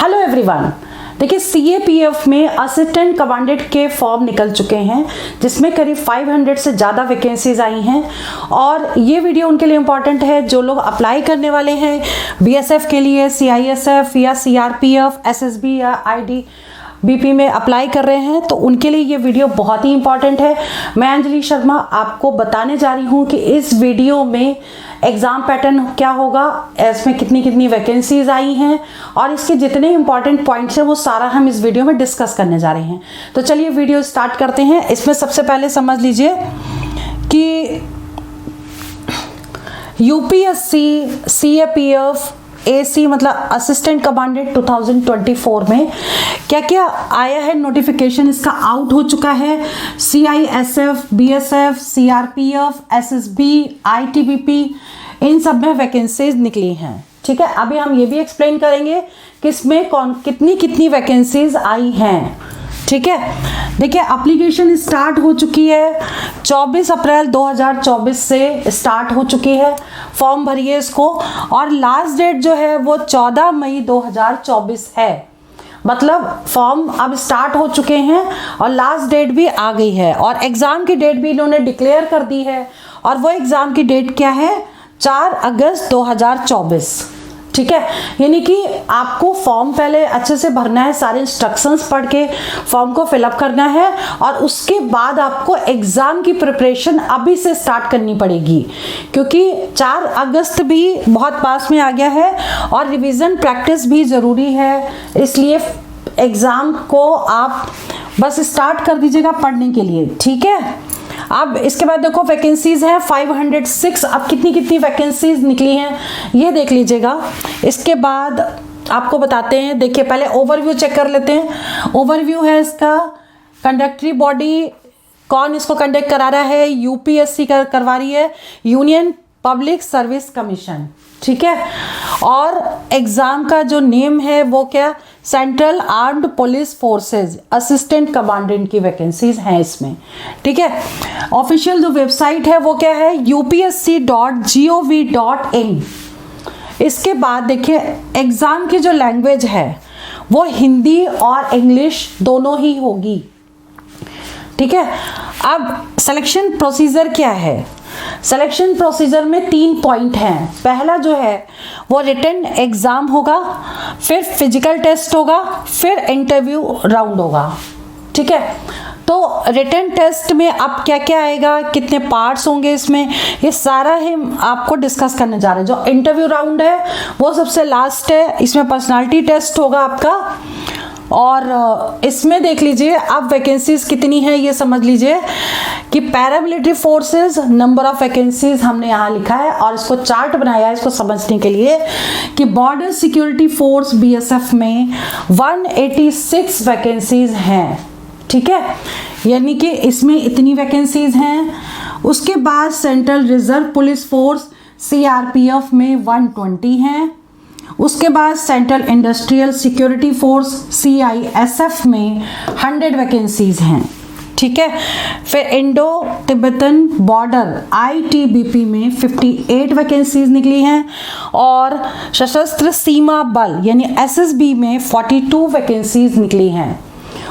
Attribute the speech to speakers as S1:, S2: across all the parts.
S1: Hello everyone. देखिए CAPF में assistant commandant के फॉर्म निकल चुके हैं जिसमें करीब 500 से ज़्यादा वैकेंसीज आई हैं और ये वीडियो उनके लिए इम्पॉर्टेंट है जो लोग अप्लाई करने वाले हैं बीएसएफ के लिए, सीआईएसएफ या सीआरपीएफ, एसएसबी या आईटीबीपी में अप्लाई कर रहे हैं, तो उनके लिए ये वीडियो बहुत ही इंपॉर्टेंट है। मैं अंजलि शर्मा आपको बताने जा रही हूँ कि इस वीडियो में एग्ज़ाम पैटर्न क्या होगा, इसमें कितनी कितनी वैकेंसीज आई हैं और इसके जितने इंपॉर्टेंट पॉइंट्स हैं वो सारा हम इस वीडियो में डिस्कस करने जा रहे हैं। तो चलिए वीडियो स्टार्ट करते हैं। इसमें सबसे पहले समझ लीजिए कि यूपीएससी सीएपीएफ एसी मतलब असिस्टेंट कमांडेंट 2024 में क्या क्या आया है नोटिफिकेशन, इसका आउट हो चुका है। CISF, BSF, CRPF, SSB, ITBP, इन सब में वैकेंसीज निकली हैं। ठीक है, अभी हम ये भी एक्सप्लेन करेंगे कि इसमें कौन कितनी कितनी वैकेंसीज आई हैं। ठीक है, देखिए एप्लीकेशन स्टार्ट हो चुकी है 24 अप्रैल 2024 से स्टार्ट हो चुकी है। फॉर्म भरिए इसको और लास्ट डेट जो है वो 14 मई 2024 है। मतलब फॉर्म अब स्टार्ट हो चुके हैं और लास्ट डेट भी आ गई है और एग्ज़ाम की डेट भी इन्होंने डिक्लेयर कर दी है और वो एग्ज़ाम की डेट क्या है, 4 अगस्त 2024। ठीक है, यानी कि आपको फॉर्म पहले अच्छे से भरना है, सारे इंस्ट्रक्शंस पढ़ के फॉर्म को फिलअप करना है और उसके बाद आपको एग्ज़ाम की प्रिपरेशन अभी से स्टार्ट करनी पड़ेगी क्योंकि 4 अगस्त भी बहुत पास में आ गया है और रिवीजन प्रैक्टिस भी ज़रूरी है। इसलिए एग्ज़ाम को आप बस स्टार्ट कर दीजिएगा पढ़ने के लिए। ठीक है, अब इसके बाद देखो वैकेंसीज हैं 506। अब कितनी कितनी वैकेंसीज निकली हैं ये देख लीजिएगा। इसके बाद आपको बताते हैं, देखिए पहले ओवरव्यू चेक कर लेते हैं। ओवरव्यू है इसका, कंडक्टरी बॉडी कौन इसको कंडक्ट करा रहा है, यूपीएससी करवा रही है, यूनियन पब्लिक सर्विस कमीशन। ठीक है, और एग्ज़ाम का जो नेम है वो क्या, central armed police forces assistant commandant की वैकेंसीज हैं इसमें। ठीक है, ऑफिशियल जो वेबसाइट है वो क्या है, upsc.gov.in। इसके बाद देखिए एग्ज़ाम की जो लैंग्वेज है वो हिंदी और इंग्लिश दोनों ही होगी। ठीक है, अब सिलेक्शन प्रोसीजर क्या है, सिलेक्शन प्रोसीजर में 3 पॉइंट हैं। पहला जो है वो रिटन एग्ज़ाम होगा, फिर फिजिकल टेस्ट होगा, फिर इंटरव्यू राउंड होगा। ठीक है, तो रिटन टेस्ट में अब क्या क्या आएगा, कितने पार्ट्स होंगे इसमें, ये सारा हम आपको डिस्कस करने जा रहे हैं। जो इंटरव्यू राउंड है वो सबसे लास्ट है, इसमें पर्सनालिटी टेस्ट होगा आपका और इसमें देख लीजिए अब वैकेंसीज कितनी है ये समझ लीजिए कि paramilitary forces number of vacancies हमने यहाँ लिखा है और इसको चार्ट बनाया है इसको समझने के लिए कि बॉर्डर सिक्योरिटी फोर्स बीएसएफ में 186 वैकेंसीज हैं। ठीक है, यानी कि इसमें इतनी वैकेंसीज हैं। उसके बाद central reserve police force CRPF में 120 हैं। उसके बाद central industrial security force CISF में 100 वैकेंसीज हैं। ठीक है, फिर इंडो तिब्बतन बॉर्डर आईटीबीपी में 58 वैकेंसीज निकली हैं और सशस्त्र सीमा बल यानी एसएसबी में 42 वैकेंसीज निकली हैं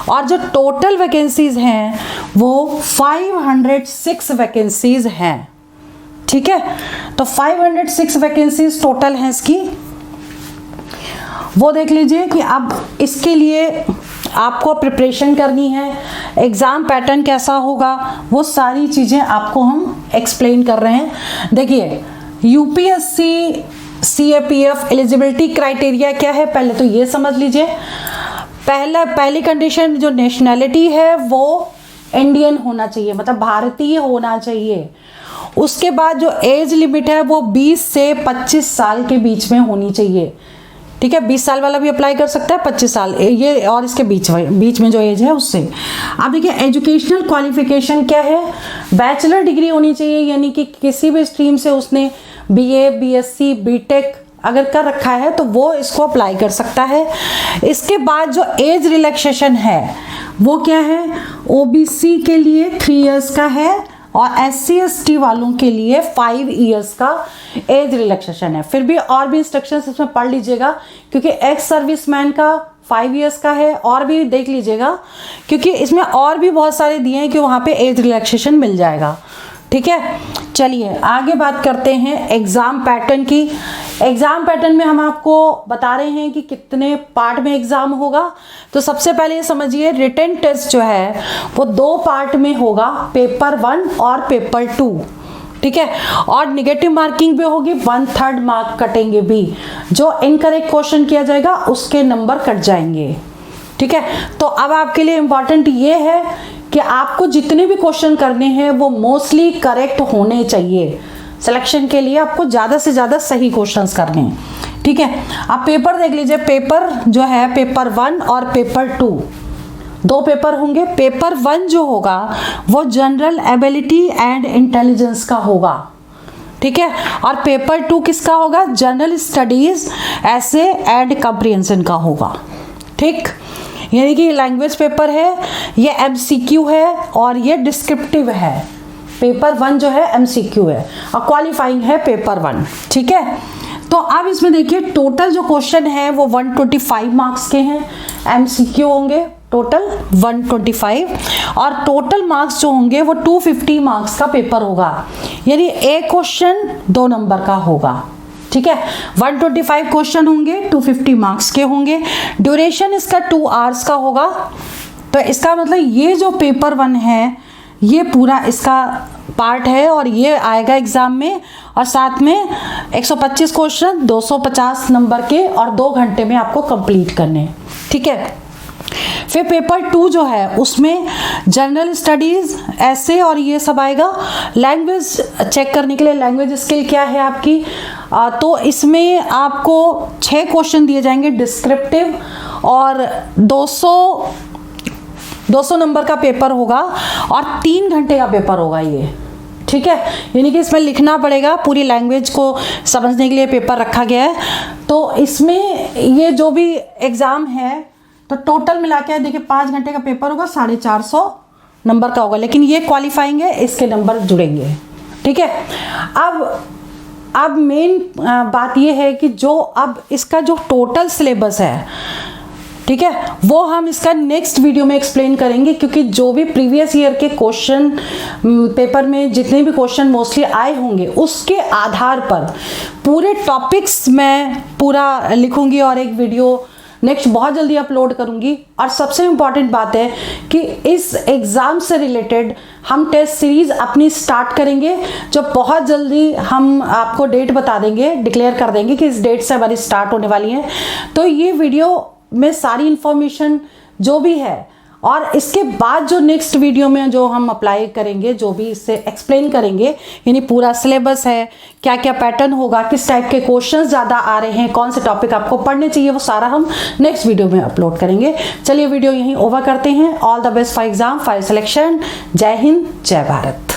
S1: और जो टोटल वैकेंसीज हैं वो 506 वैकेंसीज हैं। ठीक है, तो 506 वैकेंसीज टोटल हैं इसकी, वो देख लीजिए कि अब इसके लिए आपको प्रिपरेशन करनी है, एग्ज़ाम पैटर्न कैसा होगा, वो सारी चीज़ें आपको हम एक्सप्लेन कर रहे हैं। देखिए यूपीएससी सीएपीएफ एलिजिबिलिटी क्राइटेरिया क्या है पहले तो ये समझ लीजिए। पहली कंडीशन जो नेशनैलिटी है वो इंडियन होना चाहिए, मतलब भारतीय होना चाहिए। उसके बाद जो एज लिमिट है वो 20 से 25 साल के बीच में होनी चाहिए। ठीक है, 20 साल वाला भी अप्लाई कर सकता है, 25 साल ये और इसके बीच में जो एज है उससे। अब देखिए एजुकेशनल क्वालिफिकेशन क्या है, बैचलर डिग्री होनी चाहिए, यानी कि किसी भी स्ट्रीम से उसने बीए, बीएससी, बीटेक अगर कर रखा है तो वो इसको अप्लाई कर सकता है। इसके बाद जो एज रिलैक्सेशन है वो क्या है, ओबीसी के लिए 3 इयर्स का है और SC/ST वालों के लिए 5 इयर्स का एज रिलैक्सेशन है। फिर भी और भी इंस्ट्रक्शंस इसमें पढ़ लीजिएगा, क्योंकि एक्स सर्विसमैन का 5 इयर्स का है, और भी देख लीजिएगा क्योंकि इसमें और भी बहुत सारे दिए हैं कि वहाँ पे एज रिलैक्सेशन मिल जाएगा। ठीक है, चलिए आगे बात करते हैं एग्ज़ाम पैटर्न की। एग्ज़ाम पैटर्न में हम आपको बता रहे हैं कि कितने पार्ट में एग्ज़ाम होगा। तो सबसे पहले ये समझिए, रिटन टेस्ट जो है वो 2 पार्ट में होगा, पेपर 1 और पेपर 2। ठीक है, और निगेटिव मार्किंग भी होगी, 1/3 मार्क कटेंगे भी। जो इनकरेक्ट क्वेश्चन किया जाएगा उसके नंबर कट जाएंगे। ठीक है, तो अब आपके लिए इम्पॉर्टेंट ये है कि आपको जितने भी क्वेश्चन करने हैं वो मोस्टली करेक्ट होने चाहिए। सिलेक्शन के लिए आपको ज़्यादा से ज़्यादा सही क्वेश्चंस करने हैं। ठीक है, आप पेपर देख लीजिए, पेपर जो है पेपर 1 और पेपर 2, 2 पेपर होंगे। पेपर 1 जो होगा वो जनरल एबिलिटी एंड इंटेलिजेंस का होगा। ठीक है, और पेपर 2 किसका होगा? General studies, essay and comprehension का होगा। ठीक, यानी कि लैंग्वेज पेपर है, ये MCQ है और ये डिस्क्रिप्टिव है। पेपर 1 जो है MCQ है और क्वालिफाइंग है पेपर 1। ठीक है, तो अब इसमें देखिए टोटल जो क्वेश्चन है वो 125 मार्क्स के हैं। MCQ होंगे टोटल 125 और टोटल मार्क्स जो होंगे वो 250 मार्क्स का पेपर होगा, यानी एक क्वेश्चन 2 नंबर का होगा। ठीक है, 125 क्वेश्चन होंगे, 250 मार्क्स के होंगे। ड्यूरेशन इसका 2 आवर्स का होगा। तो इसका मतलब ये जो पेपर 1 है ये पूरा इसका पार्ट है और ये आएगा एग्जाम में, और साथ में 125 क्वेश्चन 250 नंबर के और 2 घंटे में आपको कंप्लीट करने। ठीक है, फिर पेपर 2 जो है उसमें जनरल स्टडीज, ऐसे और ये सब आएगा। लैंग्वेज चेक करने के लिए लैंग्वेज स्किल क्या है आपकी, तो इसमें आपको 6 क्वेश्चन दिए जाएंगे डिस्क्रिप्टिव, और 200 नंबर का पेपर होगा और 3 घंटे का पेपर होगा ये। ठीक है, यानी कि इसमें लिखना पड़ेगा, पूरी लैंग्वेज को समझने के लिए पेपर रखा गया है। तो इसमें ये जो भी एग्ज़ाम है तो टोटल मिला के देखिए 5 घंटे का पेपर होगा, 450 नंबर का होगा, लेकिन ये क्वालिफाइंग है, इसके नंबर जुड़ेंगे। ठीक है, अब मेन बात ये है कि जो अब इसका जो टोटल सिलेबस है, ठीक है, वो हम इसका नेक्स्ट वीडियो में एक्सप्लेन करेंगे, क्योंकि जो भी प्रीवियस ईयर के क्वेश्चन पेपर में जितने भी क्वेश्चन मोस्टली आए होंगे उसके आधार पर पूरे टॉपिक्स मैं पूरा लिखूंगी और एक वीडियो नेक्स्ट बहुत जल्दी अपलोड करूंगी। और सबसे इम्पॉर्टेंट बात है कि इस एग्ज़ाम से रिलेटेड हम टेस्ट सीरीज़ अपनी स्टार्ट करेंगे, जो बहुत जल्दी हम आपको डेट बता देंगे, डिक्लेयर कर देंगे कि इस डेट से हमारी स्टार्ट होने वाली है। तो ये वीडियो में सारी इन्फॉर्मेशन जो भी है, और इसके बाद जो नेक्स्ट वीडियो में जो हम अप्लाई करेंगे, जो भी इससे एक्सप्लेन करेंगे, यानी पूरा सिलेबस है, क्या क्या पैटर्न होगा, किस टाइप के क्वेश्चंस ज़्यादा आ रहे हैं, कौन से टॉपिक आपको पढ़ने चाहिए, वो सारा हम नेक्स्ट वीडियो में अपलोड करेंगे। चलिए वीडियो यहीं ओवर करते हैं। All the best for exam, for selection. जय हिंद, जय भारत।